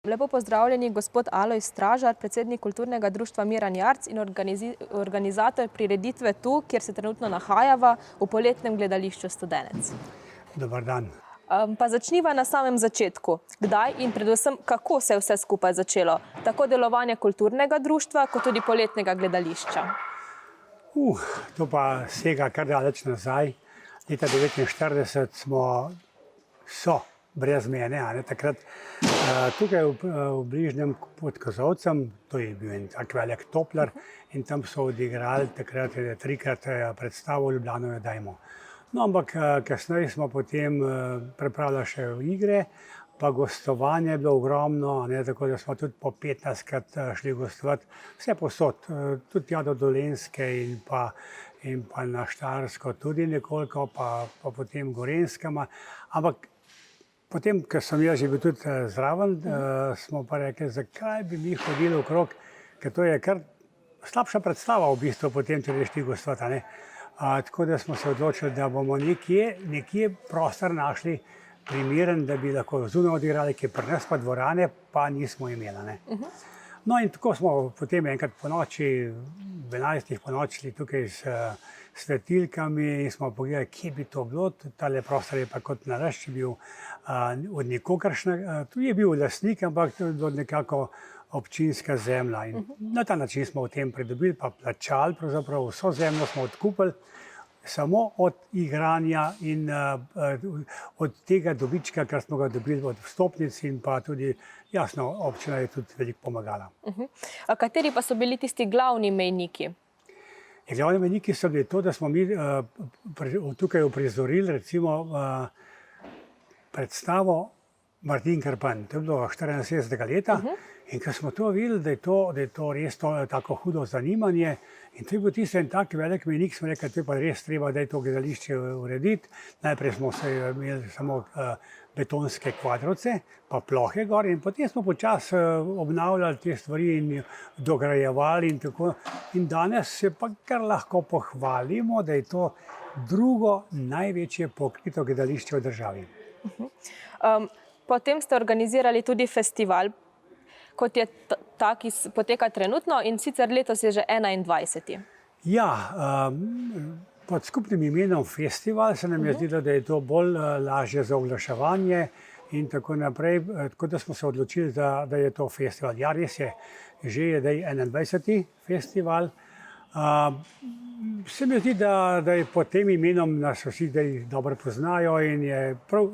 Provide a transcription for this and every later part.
Lepo pozdravljeni, gospod Alojz Stražar, predsednik Kulturnega društva Miran Jarc in organizator prireditve tu, kjer se trenutno nahajava, v poletnem gledališču Studenec. Dobar dan. Pa začniva na samem začetku. Kdaj in predvsem kako se je vse skupaj začelo? Tako delovanje kulturnega društva, kot tudi poletnega gledališča. To pa sega kar daleč nazaj. Leta 1949 so brez mene, takrat tukaj v bližnjem pod Kozovcem, to je bil en tak velik toplar in tam so odigrali takrat 3-krat predstavo v Ljubljano jo dajmo. No, ampak kasneje smo potem pripravljali še igre, pa gostovanje je bilo ogromno, tako da smo tudi po 15-krat šli gostovati vse posod, tudi tja do Dolenjske in pa na Štajersko tudi nekoliko, pa potem Gorenjskama, ampak potem, ko sem jaz že bil tudi zraven, smo pa rekli, zakaj bi mi hodili okrog, ker to je kar slabša predstava v bistvu potem, če greš ti gostovati. Tako da smo se odločili, da bomo nekje prostor našli primeren, da bi lahko zunaj odigrali, ki pri nas pa dvorane pa nismo imeli. No in tako smo potem enkrat po noči, v 11. po noči tukaj s svetilkami in smo pogledali, kje bi to bilo. Tale prostor je pa kot narašč bil od nikogaršnega, tu je bil lastnik, ampak to je bilo nekako občinska zemlja. In na ta način smo v tem pridobili, pa plačali pravzaprav vso zemljo smo odkupili, samo od igranja in od tega dobička, kar smo ga dobili od vstopnic in pa tudi, jasno, občina je tudi veliko pomagala. Kateri pa so bili tisti glavni mejniki? Glavni mejniki so bili to, da smo mi tukaj uprizorili recimo predstavo Martin Krpan. To je bilo 74. leta in ko smo to videli, da je to res tako hudo zanimanje in to je bil tisti en tak velik mejnik, smo rekli, to je pa res treba, da je to gledališče urediti. Najprej smo se imeli samo betonske kvadrovce, pa plohe gor in potem smo počasi obnavljali te stvari in dograjevali in tako. In danes se pa kar lahko pohvalimo, da je to drugo največje pokrito gledališče v državi. Potem ste organizirali tudi festival, kot je tak, ki poteka trenutno in sicer letos je že 21. Ja, pod skupnim imenom festival se nam je zdelo, da je to bolj lažje za oglaševanje in tako naprej, tako da smo se odločili, da je to festival. Ja, res je, že je 21. festival. Se mi zdi, da je pod tem imenom nas vsi dobro poznajo in je prav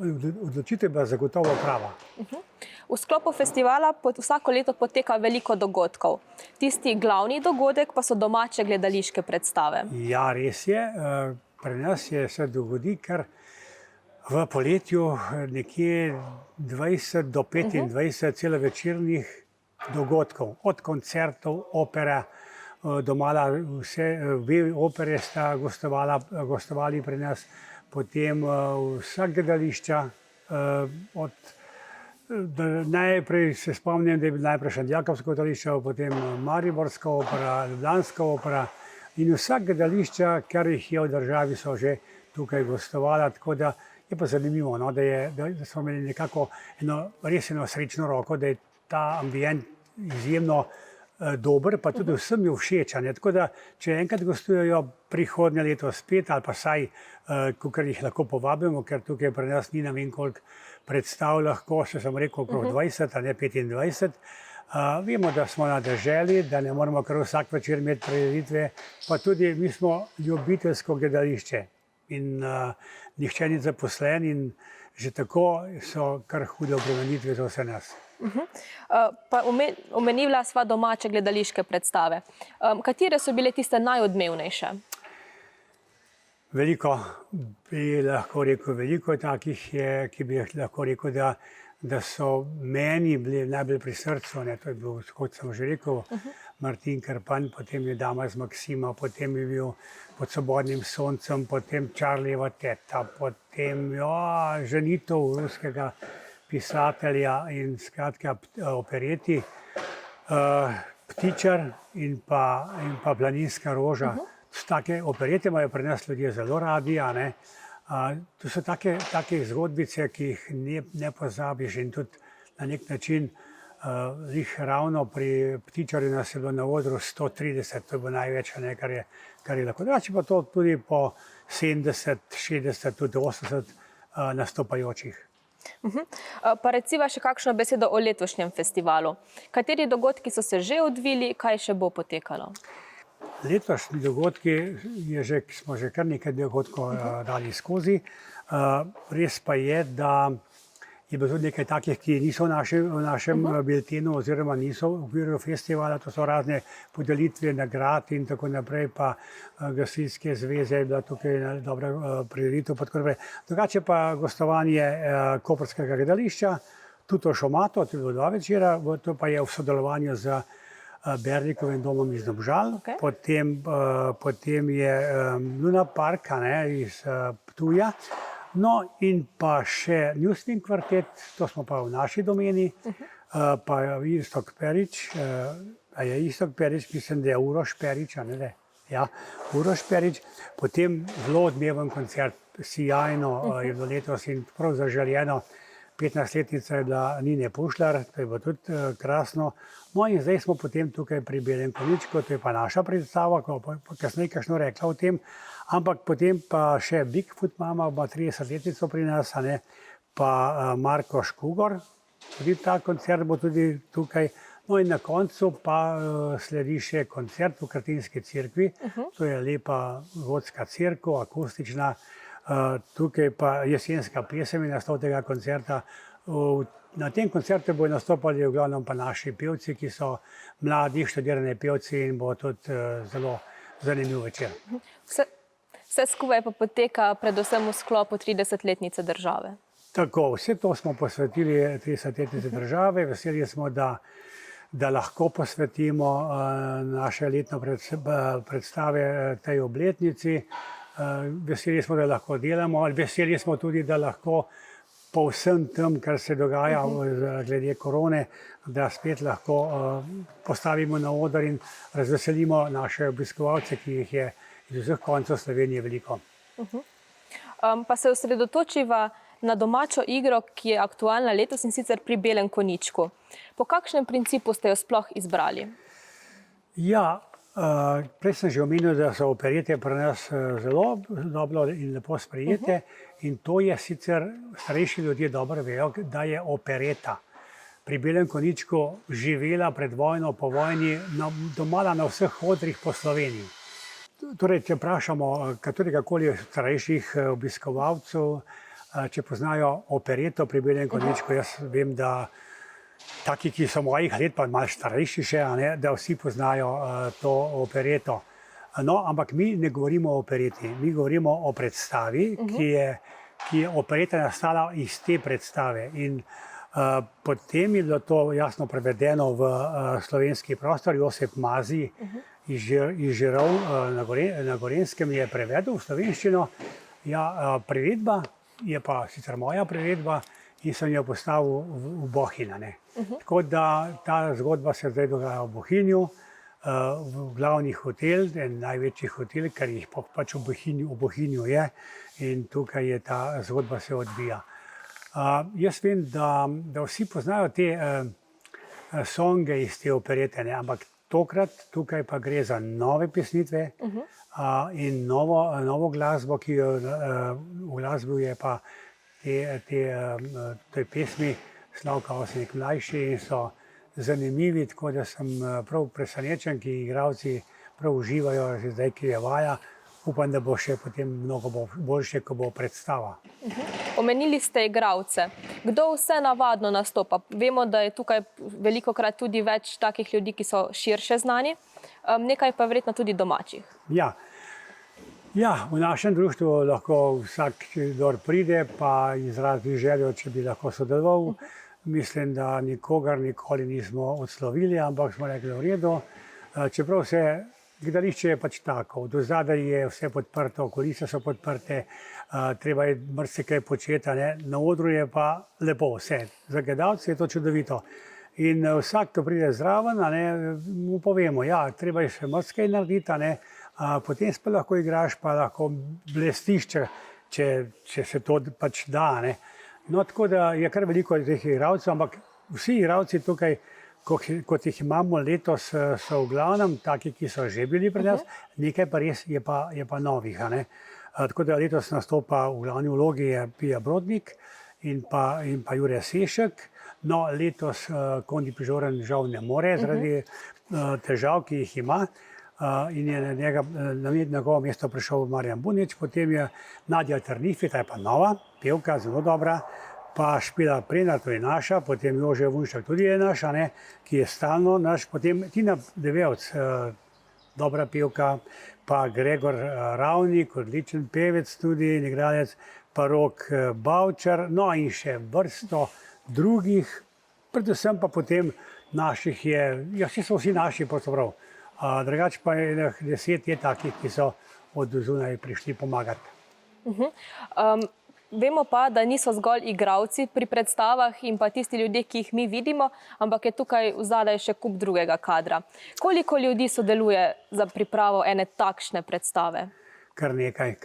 odločitev bila zagotovo prava. V sklopu festivala vsako leto poteka veliko dogodkov. Tisti glavni dogodek pa so domače gledališke predstave. Ja, res je. Pri nas se dogodi kar v poletju nekje 20 do 25 celovečernih dogodkov. Od koncertov, opera, domala obe opere sta gostovali pri nas, potem vsa gledališča. Najprej se spomnim, da je bilo najprej Šentjakobsko gledališče, potem Mariborska opera, Ljubljanska opera in vsa gledališča, kar jih je v državi, so že tukaj gostovala, tako da je pa zanimivo, da smo imeli nekako res eno srečno roko, da je ta ambient izjemno dober, pa tudi vsem je všeč. Tako da, če enkrat gostujejo prihodnje leto spet, ali pa saj, kakor jih lahko povabimo, ker tukaj pri nas ni ne vem koliko predstav lahko, še sem rekel okrog 20, a ne 25. Vemo, da smo na deželi, da ne moramo kar vsak večer imeti prireditve, pa tudi mi smo ljubiteljsko gledališče in nihče ni zaposlen in že tako so kar hude obremenitve za vse nas. Pa omenila sva domače gledališke predstave. Katere so bile tiste najodmevnejše? Veliko bi lahko rekel, veliko takih je, ki bi lahko rekel, da so meni bili najbolj pri srcu. To je bil, kot sem že rekel, Martin Krpan, potem je Dama z Maksima, potem je bil Pod sobodnim soncem, potem Čarlijeva teta, potem ženitev ruskega pisatelja in skratka opereti, Ptičar in pa Planinska roža. Take operete imajo pri nas ljudje zelo radi. To so take zgodbice, ki jih ne pozabiš in tudi na nek način Ravno pri Ptičarju nas je bilo na odru 130, to je bilo največ, kar je lahko. Drugače pa to tudi po 70, 60, tudi 80 nastopajočih. Pa reciva še kakšno besedo o letošnjem festivalu. Kateri dogodki so se že odvili, kaj še bo potekalo? Letošnji dogodki smo že kar nekaj dogodkov dali skozi. Res pa je, da je bilo tudi nekaj takih, ki niso v našem biltenu oziroma niso v okviru festivala, to so razne podelitve nagrad in tako naprej, pa gasilske zveze je bila tukaj dobra prireditev. Drugače pa gostovanje koprskega gledališča, Tuto Šomato, to je bilo 2 večera, to pa je v sodelovanju z Bernikovim domom iz Domžal, potem je Luna Park iz Ptuja, no in pa še Newsling kvartet, to smo pa v naši domeni, pa Iztok Perič, mislim, da je Uroš Perič, ja, Uroš Perič, potem zelo odmeven koncert, sijajno je bilo letos in prav zaželjeno, 15-letnica je bila Nine Pušlar, to je bilo tudi krasno. No in zdaj smo potem tukaj pri Belem konjičku, to je pa naša predstava, ko pa kasneje kakšno rekla o tem, ampak potem pa še Bigfoot mama, ima 30-letnico pri nas, pa Marko Škugor, tudi ta koncert bo tudi tukaj. No in na koncu pa sledi še koncert v Kratinski cerkvi, to je lepa gotska cerkev, akustična, tukaj pa jesenska pesem je naslov tega koncerta. Na tem koncertu bodo nastopali v glavnem pa naši pevci, ki so mladi, študirani pevci in bo tudi zelo zanimiv večer. Vse skupaj pa poteka predvsem v sklopu 30-letnice države. Tako, vse to smo posvetili 30-letnici države, veseli smo, da lahko posvetimo naše letno predstave tej obletnici. Veseli smo, da lahko delamo, veseli smo tudi, da lahko po vsem tem, kar se dogaja glede korone, da spet lahko postavimo na oder in razveselimo naše obiskovalce, ki jih je iz vseh koncev Slovenije veliko. Pa se osredotočiva na domačo igro, ki je aktualna letos in sicer pri Belem konjičku. Po kakšnem principu ste jo sploh izbrali? Ja, prej sem že omenil, da so operete pri nas zelo dobro in lepo sprejete in to je sicer, starejši ljudje dobro vejo, da je opereta pri Belem konjičku živela pred vojno, po vojni, domala na vseh odrih po Sloveniji. Torej, če vprašamo kateregakoli starejših obiskovalcev, če poznajo opereto pri Belem konjičku, jaz vem, da taki, ki so mojih let, pa malo starejši še, da vsi poznajo to opereto. No, ampak mi ne govorimo o opereti, mi govorimo o predstavi, ki je opereta nastala iz te predstave. In potem je bilo to jasno prevedeno v slovenski prostor. Josip Mazij iz Žirov na Gorenjskem je prevedel v slovenščino. Ja, priredba je pa sicer moja priredba in sem jo postavil v Bohinj. Tako da ta zgodba se zdaj dogaja v Bohinju, v glavni hotel, en največji hotel, kar jih pač v Bohinju je in tukaj je ta zgodba se odvija. Jaz vem, da vsi poznajo te songe iz te operete, ampak tokrat tukaj pa gre za nove pesnitve in novo glasbo, ki jo uglasbil je pa te pesmi Slavka Avsenik mlajši in so zanimivi, tako da sem prav presenečen, ki igralci prav uživajo zdaj, ki je vaja. Upam, da bo še potem mnogo boljše, ko bo predstava. Omenili ste igralce. Kdo vse navadno nastopa? Vemo, da je tukaj velikokrat tudi več takih ljudi, ki so širše znani, nekaj pa verjetno tudi domačih. Ja, v našem društvu lahko vsak, kdor pride, pa izrazi željo, če bi lahko sodeloval. Mislim, da nikogar nikoli nismo odslovili, ampak smo rekli v redu. Čeprav gledališče je pač tako, do zadaj je vse podprto, kulise so podprte, treba je marsikaj početi, na odru je pa lepo vse. Za gledalce je to čudovito. In vsak, ko pride zraven, mu povemo, ja, treba je še marsikaj narediti, potem pa lahko igraš, pa lahko blestiš, če se to pač da. No, tako da je kar veliko teh igralcev, ampak vsi igralci tukaj, kot jih imamo letos, so v glavnem taki, ki so že bili pri nas, nekaj pa res je pa novih. A ne. Tako da letos nastopa v glavni vlogi je Pija Brodnik in pa Jure Sešek. No, letos Kondi Pižoren žal ne more zaradi težav, ki jih ima. In je na njegovo mesto prišel Marjan Bunič, potem je Nadja Trnifi, ta je pa nova, pevka, zelo dobra, pa Špila Prenar, to je naša, potem Jože Vunšek tudi je naša, ne, ki je stalno naš, potem Tina Devevc, dobra pevka, pa Gregor Ravnik, odličen pevec tudi, in igralec, pa Rok Bavčar, no in še vrsto drugih, predvsem pa potem naših je, ja, so vsi naši pravzaprav. Drugače pa je 10 je takih, ki so od zunaj prišli pomagati. Vemo pa, da niso zgolj igralci pri predstavah in pa tisti ljudje, ki jih mi vidimo, ampak je tukaj vzadaj še kup drugega kadra. Koliko ljudi sodeluje za pripravo ene takšne predstave? Kar nekaj.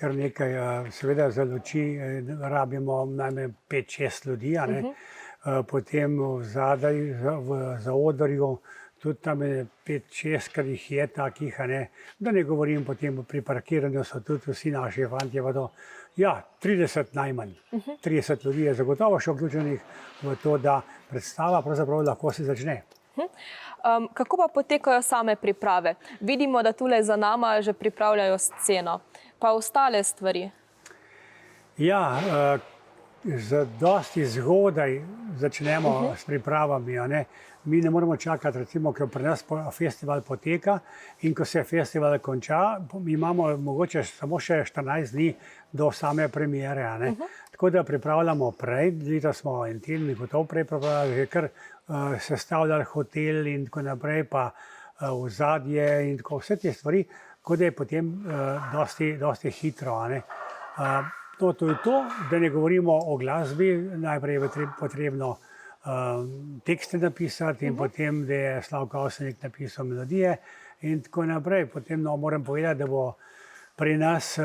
Seveda za luči rabimo najmanj 5-6 ljudi, a ne. Potem vzadaj v zaodrju tudi tam je 5-6, kar jih je takih, a ne. Da ne govorim potem pri parkiranju, so tudi vsi naši fantje, pa to, ja, 30 najmanj. 30 ljudi je zagotovo še vključenih v to, da predstava pravzaprav lahko se začne. Kako pa potekajo same priprave? Vidimo, da tule za nama že pripravljajo sceno, pa ostale stvari. Ja, dosti zgodaj začnemo s pripravami, a ne. Mi ne moramo čakati, recimo, ko pri nas festival poteka in ko se festival konča, mi imamo mogoče samo še 14 dni do same premiere, a ne. Tako da pripravljamo prej, leta smo en teden gotovo prej pripravljali, že kar sestavljali hotel in tako naprej, pa ozadje in tako vse te stvari, tako da je potem dosti hitro, a ne. No, to je to, da ne govorimo o glasbi, najprej je potrebno tekste napisati in potem, da je Slavko Avsenik napisal melodije in tako naprej. Potem moram povedati, da bo pri nas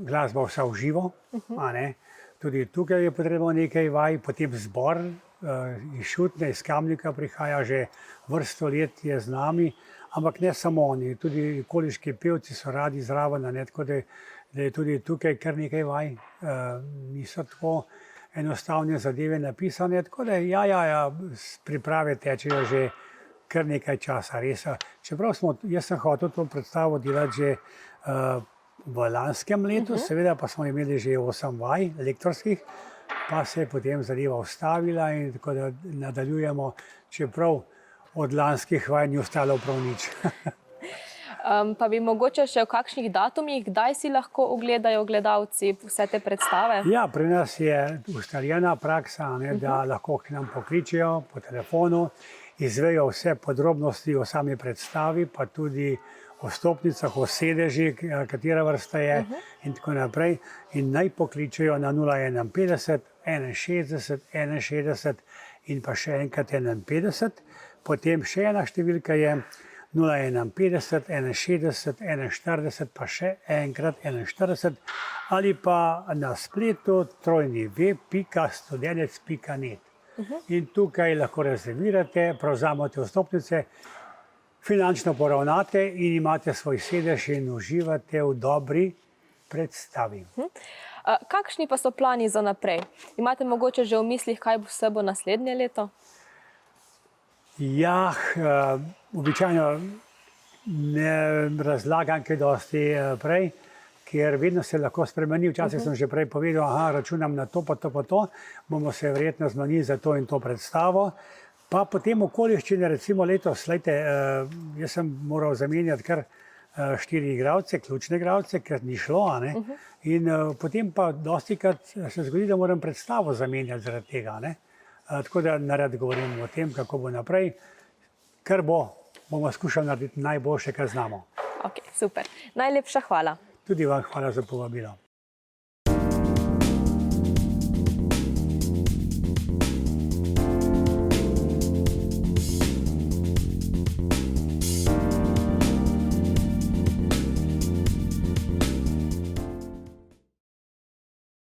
glasba vsa v živo, a ne. Tudi tukaj je potrebno nekaj vaj, potem zbor iz Šutne, iz Kamnika prihaja, že vrsto let je z nami, ampak ne samo oni, tudi okoliški pevci so radi zraven, a ne, tako da je tudi tukaj kar nekaj vaj, niso tako enostavne zadeve napisane, tako da priprave tečejo že kar nekaj časa, res. Čeprav jaz sem hotel to predstavo delati že v lanskem letu, seveda pa smo imeli že 8 vaj lektorskih, pa se je potem zadeva ustavila in tako da nadaljujemo, čeprav od lanskih vaj ni ostalo prav nič. Pa bi mogoče še v kakšnih datumih, kdaj si lahko ogledajo gledalci vse te predstave? Ja, pri nas je ustaljena praksa, ne, da lahko k nam pokličejo po telefonu, izvejo vse podrobnosti o sami predstavi, pa tudi o stopnicah, o sedežih, katera vrsta je in tako naprej. In naj pokličejo na 051 61 61 in pa še enkrat 51. Potem še ena številka je 051 61 41, pa še enkrat 41, ali pa na spletu www.studenec.net. In tukaj lahko rezervirate, prevzamete vstopnice, finančno poravnate in imate svoj sedež in uživate v dobri predstavi. Kakšni pa so plani za naprej? Imate mogoče že v mislih, kaj vse bo naslednje leto? Ja, običajno ne razlagam kaj dosti prej, ker vedno se lahko spremeni. Včasih sem že prej povedal, računam na to, pa to, bomo se verjetno zmanjili za to in to predstavo. Pa potem okoliščine, recimo letos, jaz sem moral zamenjati kar 4 igralce, ključne igralce, ker ni šlo, a ne. In potem pa dostikrat se zgodi, da moram predstavo zamenjati zaradi tega, ne. Tako da narad govorim o tem, kako bo naprej, kar bomo skušali narediti najboljše, kar znamo. Ok, super. Najlepša hvala. Tudi vam hvala za povabilo.